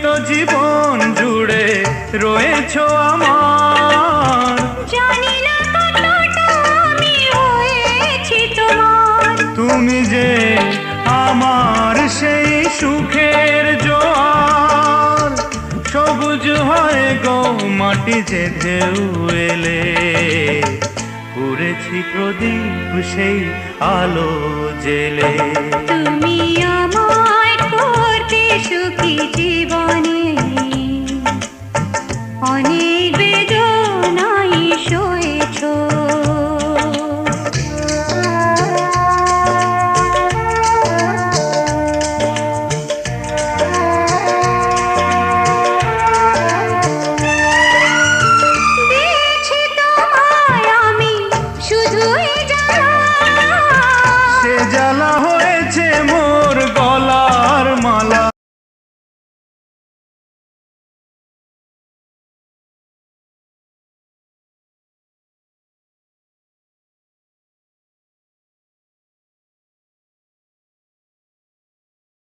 তো জীবন জুড়ে রয়েছো আমার, জানি না কতটা আমি হয়েছি তোমার। তুমি যে আমার সেই সুখের জোয়ার, সবুজ হয় গো মাটি যে ঢেউ এলে, পুড়েছি প্রদীপ সেই আলো জেলে। তুমি